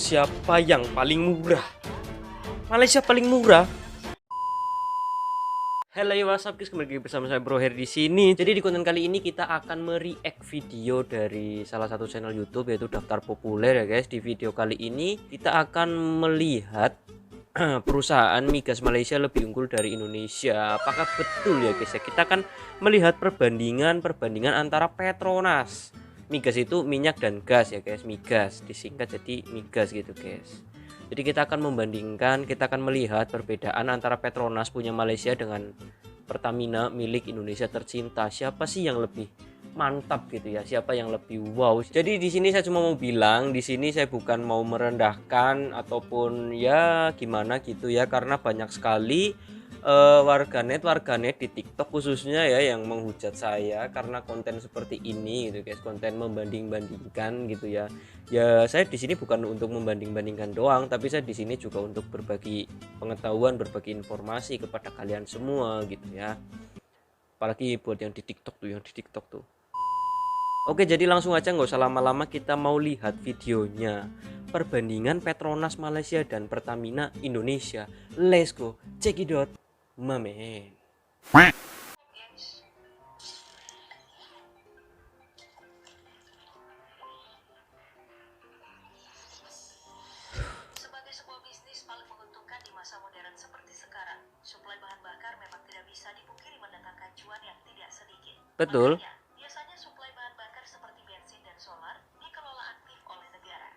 Siapa yang paling murah? Malaysia paling murah. Halo, what's up guys, kembali lagi bersama saya Bro Her di sini. Jadi di konten kali ini kita akan mereact video dari salah satu channel YouTube yaitu Daftar Populer ya guys. Di video kali ini kita akan melihat perusahaan migas Malaysia lebih unggul dari Indonesia. Apakah betul ya guys ya? Kita akan melihat perbandingan antara Petronas. Migas itu minyak dan gas ya guys, migas disingkat jadi migas gitu guys. Jadi kita akan membandingkan, kita akan melihat perbedaan antara Petronas punya Malaysia dengan Pertamina milik Indonesia tercinta. Siapa sih yang lebih mantap gitu ya? Siapa yang lebih wow? Jadi di sini saya cuma mau bilang, di sini saya bukan mau merendahkan ataupun ya gimana gitu ya, karena banyak sekali warganet di TikTok khususnya ya yang menghujat saya karena konten seperti ini gitu guys, konten membanding-bandingkan gitu ya. Ya saya di sini bukan untuk membanding-bandingkan doang, tapi saya di sini juga untuk berbagi pengetahuan, berbagi informasi kepada kalian semua gitu ya. Apalagi buat yang di TikTok tuh, Oke, jadi langsung aja nggak usah lama-lama, kita mau lihat videonya. Perbandingan Petronas Malaysia dan Pertamina Indonesia. Let's go, check it out, my man. Sebagai sebuah bisnis paling menguntungkan di masa modern seperti sekarang, suplai bahan bakar memang tidak bisa dipungkiri mendatangkan cuan yang tidak sedikit. Betul. Makanya, biasanya suplai bahan bakar seperti bensin dan solar dikelola aktif oleh negara.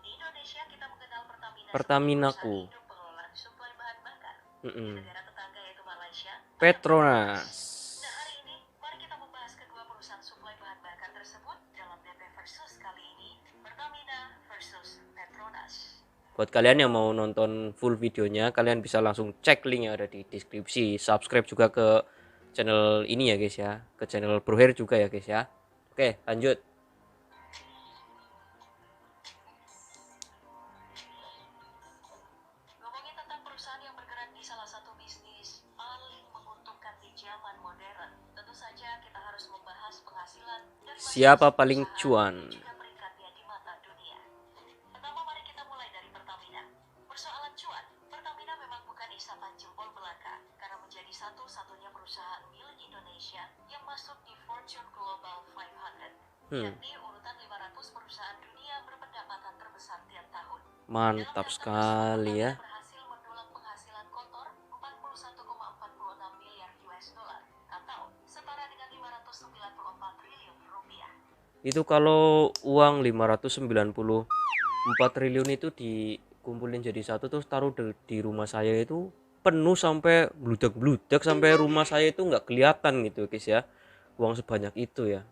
Di Indonesia kita mengenal Pertamina Pertaminaku. sebagai perusahaan pengelolaan suplai bahan bakar. Di negara tetangga yaitu Malaysia, Petronas. Nah, hari ini mari kita membahas kedua perusahaan suplai bahan bakar tersebut dalam DP versus kali ini, Pertamina versus Petronas. Buat kalian yang mau nonton full videonya, kalian bisa langsung cek link yang ada di deskripsi. Subscribe juga ke channel ini ya guys ya, ke channel Bro Her juga ya guys ya. Oke, lanjut. Ngomongin tentang perusahaan yang bergerak di salah satu bisnis paling menguntungkan di zaman modern, tentu saja kita harus membahas penghasilan dari Siapa masing-masing paling perusahaan cuan? dan juga peringkatnya di mata dunia. Pertama, mari kita mulai dari Pertamina. Persoalan cuan, Pertamina memang bukan isapan jempol belaka karena menjadi satu-satunya perusahaan milik Indonesia yang masuk di Fortune Global 500, yakni urutan 500 perusahaan dunia berpendapatan terbesar tiap tahun. Mantap sekali ya. Berhasil mendulang penghasilan kotor 41,46 miliar US dollar atau setara dengan 594 triliun rupiah. Itu kalau uang 594 triliun itu dikumpulin jadi satu terus taruh di rumah saya itu penuh sampai bludak-bludak, sampai rumah saya itu nggak kelihatan gitu guys ya, uang sebanyak itu ya.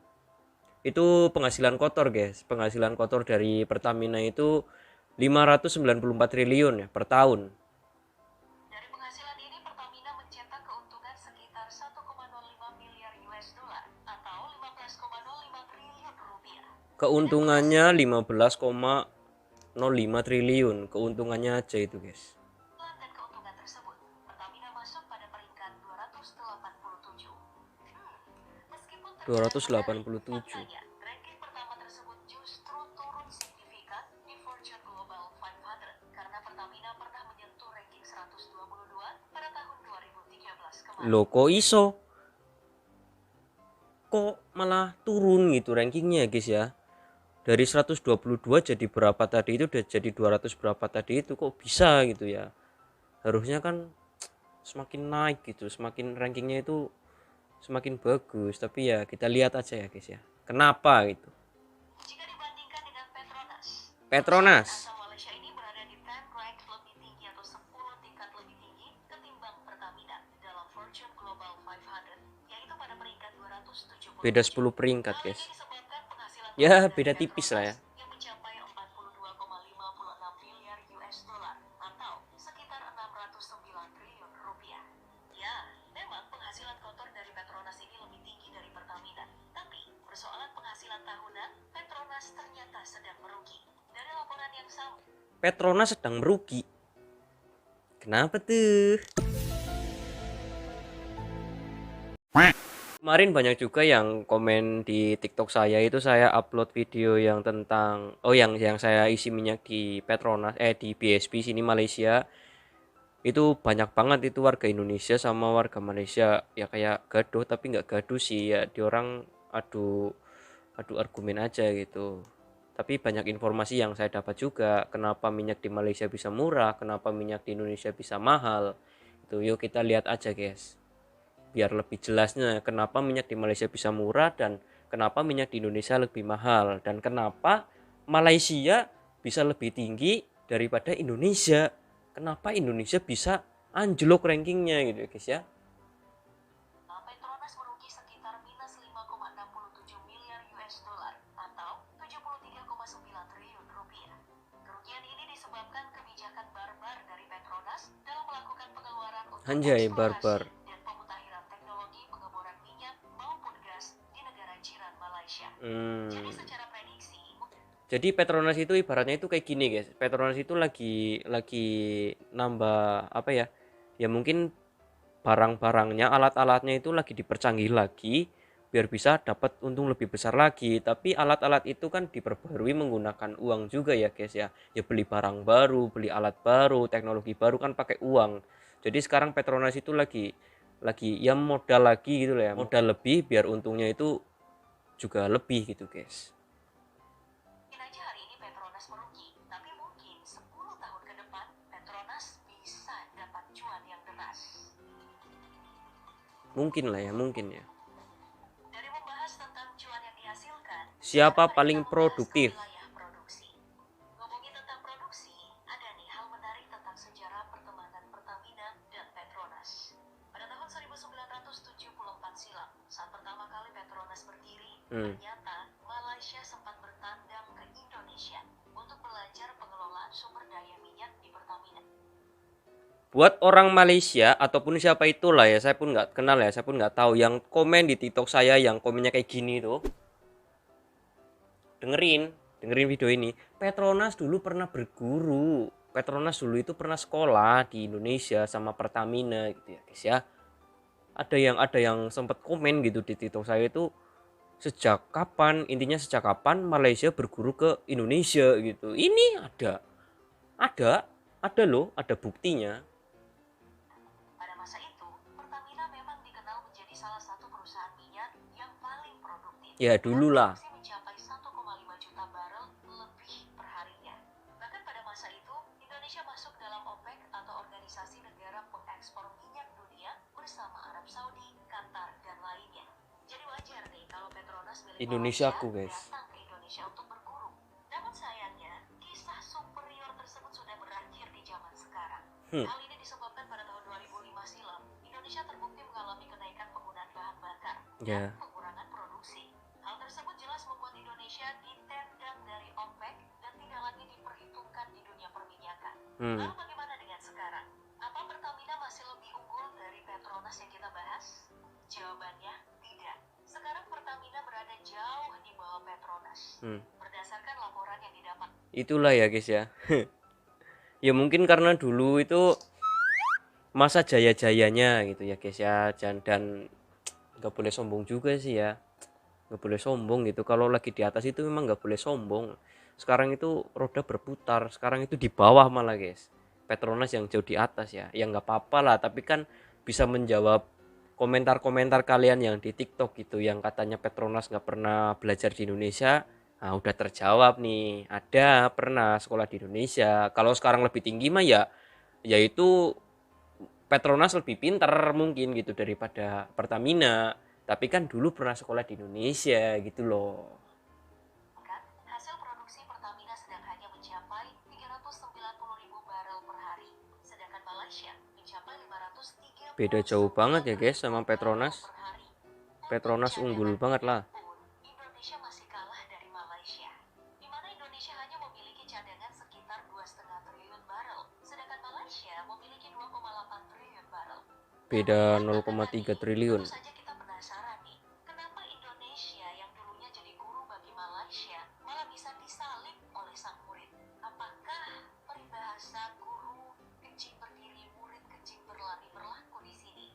Itu penghasilan kotor guys, penghasilan kotor dari Pertamina itu 594 triliun ya per tahun. Dari penghasilan ini Pertamina mencetak keuntungan sekitar 1,05 miliar US dollar atau 15,05 triliun rupiah. Keuntungannya 15,05 triliun, keuntungannya aja itu guys. Dan keuntungan tersebut, Pertamina masuk pada peringkat 287. Meskipun 287. ranking pertama tersebut justru turun signifikan di Fortune Global 500 karena Pertamina pernah menyentuh ranking 122 pada tahun 2013 kemarin. Loh kok iso? Kok malah turun gitu rankingnya guys ya? Dari 122 jadi berapa tadi itu, udah jadi 200 berapa tadi itu, kok bisa gitu ya? Harusnya kan semakin naik gitu, semakin rankingnya itu semakin bagus, tapi ya kita lihat aja ya guys ya, kenapa gitu. Jika dibandingkan dengan Petronas asal Malaysia ini berada di 10 rank lebih tinggi atau 10 tingkat lebih tinggi ketimbang Pertamina dalam Fortune Global 500, yaitu pada peringkat 270. beda 10 peringkat Hal guys ini disebabkan penghasilan ya, dari beda tipis lah ya. Petronas yang mencapai 42,56 miliar US dollar atau sekitar 609 triliun rupiah. Ya, memang penghasilan kotor dari Petronas ini lebih tinggi dari Pertamina. Tapi, persoalan penghasilan tahunan, Petronas ternyata sedang merugi. Dari laporan yang sama, Petronas sedang merugi. Kenapa tuh? Kemarin banyak juga yang komen di TikTok saya, itu saya upload video yang tentang yang saya isi minyak di Petronas di BSP sini Malaysia. Itu banyak banget itu warga Indonesia sama warga Malaysia ya kayak gaduh, tapi nggak gaduh sih ya, di orang adu adu argumen aja gitu. Tapi banyak informasi yang saya dapat juga, kenapa minyak di Malaysia bisa murah, kenapa minyak di Indonesia bisa mahal. Itu yuk kita lihat aja guys, biar lebih jelasnya kenapa minyak di Malaysia bisa murah dan kenapa minyak di Indonesia lebih mahal, dan kenapa Malaysia bisa lebih tinggi daripada Indonesia, kenapa Indonesia bisa anjlok rankingnya gitu guys ya. Petronas merugi sekitar minus 5,67 miliar US dollar atau 73,9 triliun rupiah. Kerugian ini disebabkan kebijakan barbar dari Petronas dalam melakukan pengeluaran untuk Anjay, eksplorasi barbar. dan pemutahiran teknologi pengeboran minyak maupun gas di negara jiran Malaysia. Jadi secara prediksi, Jadi Petronas itu ibaratnya itu kayak gini guys. Petronas itu lagi nambah apa ya? Ya mungkin barang-barangnya, alat-alatnya itu lagi dipercanggih lagi biar bisa dapat untung lebih besar lagi. Tapi alat-alat itu kan diperbarui menggunakan uang juga ya guys ya. Ya beli barang baru, beli alat baru, teknologi baru kan pakai uang. Jadi sekarang Petronas itu lagi ya modal lagi gitu lah ya. Modal lebih biar untungnya itu juga lebih gitu guys. mungkin aja hari ini Petronas merugi, tapi mungkin 10 tahun ke depan Petronas bisa dapat cuan yang deras. Mungkin lah ya, mungkin ya. Dari membahas tentang cuan yang dihasilkan, Siapa sekarang mari paling kita membahas produktif? wilayah produksi. Ngomongin tentang produksi, ada nih hal menarik tentang sejarah pertemanan Pertamina dan Petronas. Pada tahun 1974 silam, saat pertama kali Petronas berdiri, ternyata Malaysia sempat bertandang ke Indonesia untuk belajar pengelolaan sumber daya minyak di Pertamina. Buat orang Malaysia ataupun siapa itulah ya, saya pun nggak kenal ya, saya pun nggak tahu yang komen di TikTok saya yang komennya kayak gini tuh. Dengerin video ini. Petronas dulu pernah berguru. Petronas dulu itu pernah sekolah di Indonesia sama Pertamina gitu ya guys ya. Ada yang sempat komen gitu di TikTok saya itu, sejak kapan Malaysia berguru ke Indonesia gitu. Ini ada loh, ada buktinya. Pada masa itu, Pertamina memang dikenal menjadi salah satu perusahaan minyak yang paling produktif. Ya dululah. Produksi mencapai 1,5 juta barel lebih per harinya. Bahkan pada masa itu, Indonesia masuk dalam OPEC atau Organisasi Negara Pengekspor Minyak Dunia bersama Arab Saudi, Qatar, dan lainnya. Jadi wajar nih kalau Petronas milik Indonesia Malaysia aku guys. datang ke Indonesia untuk berguru. Namun sayangnya, kisah superior tersebut sudah berakhir di zaman sekarang. Hal ini disebabkan pada tahun 2005 silam, Indonesia terbukti mengalami kenaikan penggunaan bahan bakar dan pengurangan produksi. Hal tersebut jelas membuat Indonesia ditendang dari OPEC dan tidak lagi diperhitungkan di dunia perminyakan. Lalu bagaimana dengan sekarang? Apa Pertamina masih lebih unggul dari Petronas yang kita bahas? Jawabannya tidak. Sekarang Pertamina berada jauh di bawah Petronas. Berdasarkan laporan yang didapat. Itulah ya guys ya. Ya mungkin karena dulu itu masa jaya-jayanya gitu ya guys ya, dan nggak boleh sombong juga sih ya, nggak boleh sombong gitu. Kalau lagi di atas itu memang nggak boleh sombong. Sekarang itu roda berputar, sekarang itu di bawah malah guys. Petronas yang jauh di atas ya nggak apa-apa lah, tapi kan bisa menjawab komentar-komentar kalian yang di TikTok gitu yang katanya Petronas nggak pernah belajar di Indonesia. Nah, udah terjawab nih, ada pernah sekolah di Indonesia. Kalau sekarang lebih tinggi mah ya yaitu Petronas lebih pintar mungkin gitu daripada Pertamina, tapi kan dulu pernah sekolah di Indonesia gitu loh. Hasil produksi Pertamina sedang hanya mencapai 390.000 barel per hari, sedangkan Malaysia mencapai 530. Beda jauh banget ya guys sama Petronas. Petronas unggul banget lah. Indonesia masih kalah dari Malaysia, di mana Indonesia hanya memiliki cadangan sekitar 2,5 triliun barel, sedangkan Malaysia memiliki 2,8 triliun barel. Beda 0,3 triliun. Tentu saja kita penasaran nih, kenapa Indonesia yang dulunya jadi guru bagi Malaysia malah bisa disalib oleh sang murid? Apakah peribahasa guru kencing berdiri, murid kencing berlari berlaku di sini?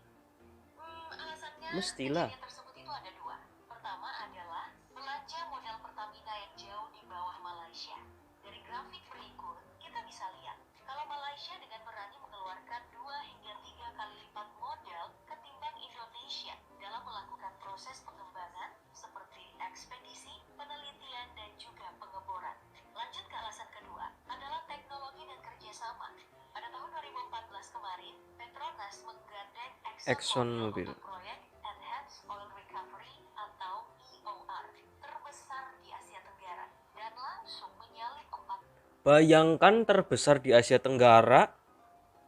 Alasannya Mestilah. kejadian tersebut itu proses pengembangan seperti ekspedisi, penelitian, dan juga pengeboran. Lanjut ke alasan kedua, adalah teknologi dan kerjasama. Pada tahun 2014 kemarin, Petronas menggandeng ExxonMobil ExxonMobil. untuk proyek Enhanced Oil Recovery atau EOR terbesar di Asia Tenggara dan langsung menyalip 4. Bayangkan terbesar di Asia Tenggara.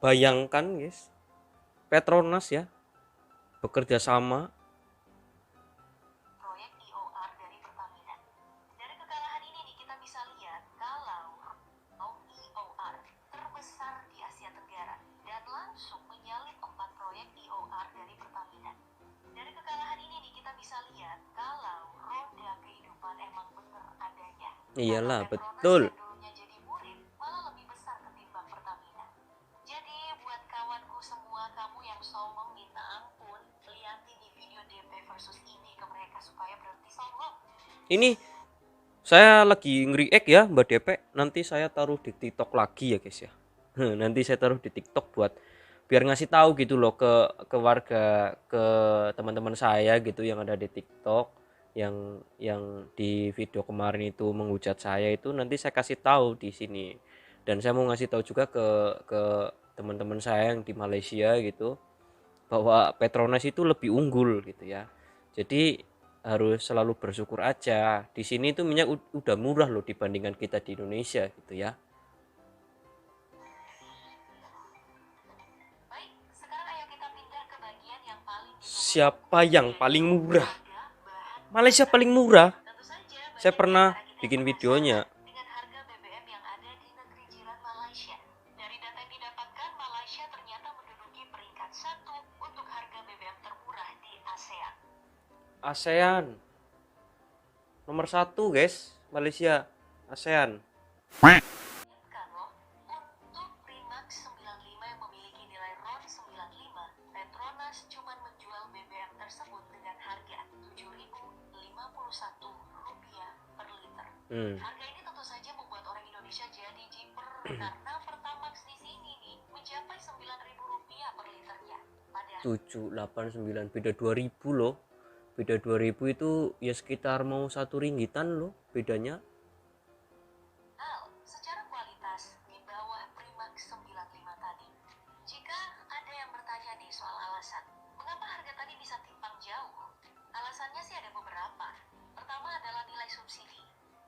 Bayangkan guys, Petronas ya bekerja sama. proyek EOR dari Pertamina. Dari kekalahan ini nih kita bisa lihat kalau EOR terbesar di Asia Tenggara dan langsung menyalip 4 proyek EOR dari Pertamina. Dari kekalahan ini nih kita bisa lihat kalau roda kehidupan emang bener adanya. Iyalah, Karena Petronas betul. yang dulunya jadi murid malah lebih besar ketimbang Pertamina. Jadi buat kawanku semua, kamu yang sombong minta ampun, lihatin di video DP versus ini ke mereka supaya berhenti sombong. Ini saya lagi nge-react ya Mbak DP. Nanti saya taruh di TikTok lagi ya guys ya. Nanti saya taruh di TikTok buat biar ngasih tahu gitu loh ke warga, ke teman-teman saya gitu yang ada di TikTok, yang di video kemarin itu menghujat saya, itu nanti saya kasih tahu di sini. Dan saya mau ngasih tahu juga ke teman-teman saya yang di Malaysia gitu, bahwa Petronas itu lebih unggul gitu ya. Jadi harus selalu bersyukur aja. Di sini itu minyak udah murah loh dibandingkan kita di Indonesia gitu ya. Baik, sekarang ayo kita pindah ke bagian yang paling ditunggu. Siapa yang paling murah? Harga bahan. Malaysia paling murah. Tentu saja Saya banyak pernah di antara kita bikin yang videonya. penasaran dengan harga BBM yang ada di negeri jiran Malaysia. Dari data yang didapatkan, Malaysia ternyata menduduki peringkat 1 untuk harga BBM termurah di ASEAN. ASEAN nomor 1 guys, Malaysia ASEAN. Ingatkan loh, untuk Primax 95 yang memiliki nilai RON 95, Petronas cuma menjual BBM tersebut dengan harga Rp7.051 per liter. Harga ini tentu saja membuat orang Indonesia jadi jiper karena Pertamax di sini nih mencapai Rp9.000 per liternya. Padahal 789 beda 2000 loh. Beda 2000 itu ya sekitar mau 1 ringgitan loh bedanya. secara kualitas di bawah Primax 95 tadi. Jika ada yang bertanya nih soal alasan, mengapa harga tadi bisa timpang jauh? Alasannya sih ada beberapa. Pertama adalah nilai subsidi.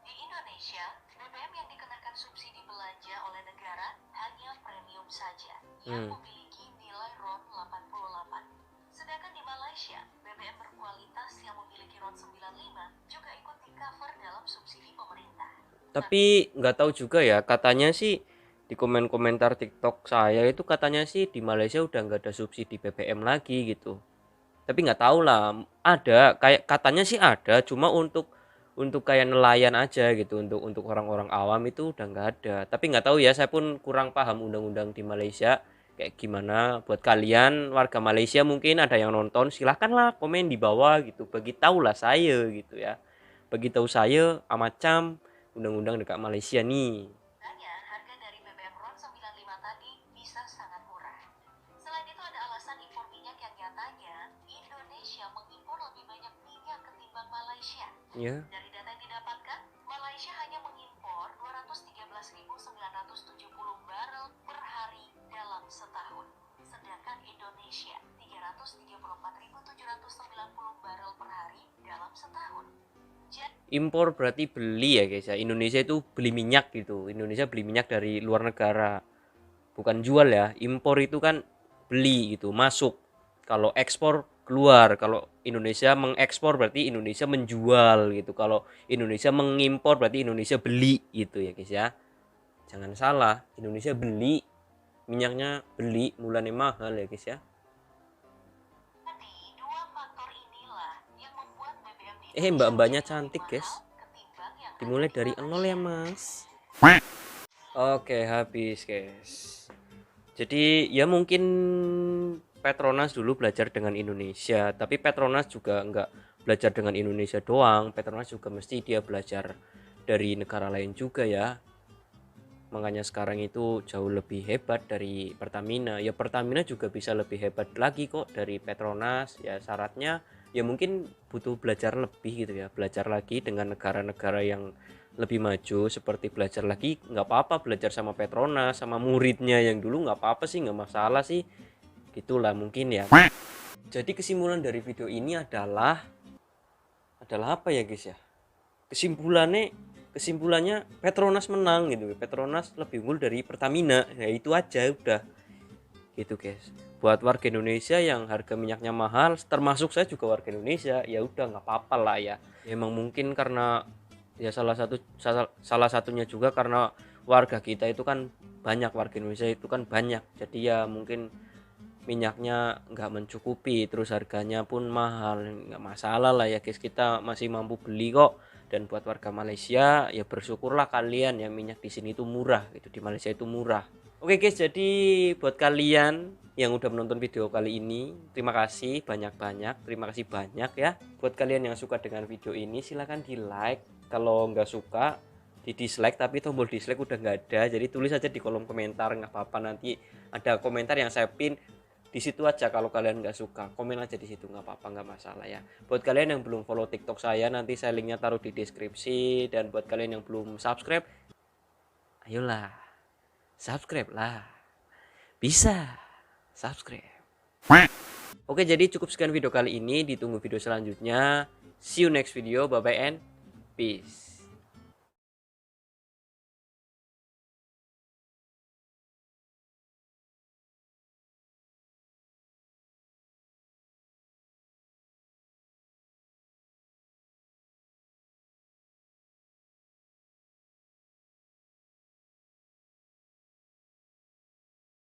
Di Indonesia, BBM yang dikenakan subsidi belanja oleh negara hanya premium saja, yang memiliki nilai RON 88. Sedangkan di Malaysia, BBM berkualitas yang memiliki RON 95 juga ikut di-cover dalam subsidi pemerintah. Tapi nggak tahu juga ya, katanya sih di komentar TikTok saya itu katanya sih di Malaysia udah nggak ada subsidi BBM lagi gitu. Tapi nggak tahu lah, ada kayak katanya sih ada, cuma untuk kayak nelayan aja gitu, untuk orang-orang awam itu udah nggak ada. Tapi nggak tahu ya, saya pun kurang paham undang-undang di Malaysia kayak gimana. Buat kalian warga Malaysia mungkin ada yang nonton, silahkanlah komen di bawah gitu, beritahulah saya gitu ya, beritahu saya macam undang-undang dekat Malaysia nih. Makanya harga dari BBM RON 95 tadi bisa sangat murah. Selain itu ada alasan impor minyak yang nyatanya Indonesia mengimpor lebih banyak minyak ketimbang Malaysia. Ya. Dari data yang didapatkan, Malaysia hanya mengimpor 213.970 barel per hari dalam setahun. Sedangkan Indonesia 334.790 barel per hari dalam setahun. Impor berarti beli ya guys ya. Indonesia itu beli minyak gitu. Indonesia beli minyak dari luar negara. Bukan jual ya. Impor itu kan beli gitu, masuk. Kalau ekspor keluar. Kalau Indonesia mengekspor berarti Indonesia menjual gitu. Kalau Indonesia mengimpor berarti Indonesia beli gitu ya guys ya. Jangan salah, Indonesia beli minyaknya, beli mulanya mahal ya guys ya. Jadi, dua faktor inilah yang membuat BBM di Indonesia Mbak-mbaknya menjadi cantik lebih guys. mahal ketimbang yang ada Dimulai di dari Malaysia. nol ya mas. Oke, habis guys. Jadi ya mungkin Petronas dulu belajar dengan Indonesia, tapi Petronas juga nggak belajar dengan Indonesia doang. Petronas juga mesti dia belajar dari negara lain juga ya. Makanya sekarang itu jauh lebih hebat dari Pertamina. Ya Pertamina juga bisa lebih hebat lagi kok dari Petronas. Ya syaratnya ya mungkin butuh belajar lebih gitu ya, belajar lagi dengan negara-negara yang lebih maju, seperti belajar lagi nggak apa-apa, belajar sama Petronas sama muridnya yang dulu nggak apa-apa sih, nggak masalah sih, gitulah mungkin ya. Jadi kesimpulan dari video ini adalah apa ya guys ya, kesimpulannya Petronas menang gitu, Petronas lebih unggul dari Pertamina, ya itu aja udah gitu guys. Buat warga Indonesia yang harga minyaknya mahal, termasuk saya juga warga Indonesia, ya udah nggak apa-apa lah ya. Ya emang mungkin karena ya salah satunya juga karena warga kita itu kan banyak, warga Indonesia itu kan banyak, jadi ya mungkin minyaknya nggak mencukupi, terus harganya pun mahal. Nggak masalah lah ya guys, kita masih mampu beli kok. Dan buat warga Malaysia ya bersyukurlah kalian ya, minyak di sini itu murah gitu, di Malaysia itu murah. Oke guys, jadi buat kalian yang udah menonton video kali ini, terima kasih banyak-banyak, terima kasih banyak ya. Buat kalian yang suka dengan video ini silahkan di like, kalau nggak suka di dislike, tapi tombol dislike udah nggak ada, jadi tulis aja di kolom komentar, nggak apa-apa, nanti ada komentar yang saya pin di situ aja. Kalau kalian nggak suka, komen aja di situ, nggak apa-apa, nggak masalah ya. Buat kalian yang belum follow TikTok saya, nanti saya linknya taruh di deskripsi. Dan buat kalian yang belum subscribe, ayolah subscribe lah, bisa subscribe. Oke, jadi cukup sekian video kali ini, ditunggu video selanjutnya. See you next video, bye bye and peace.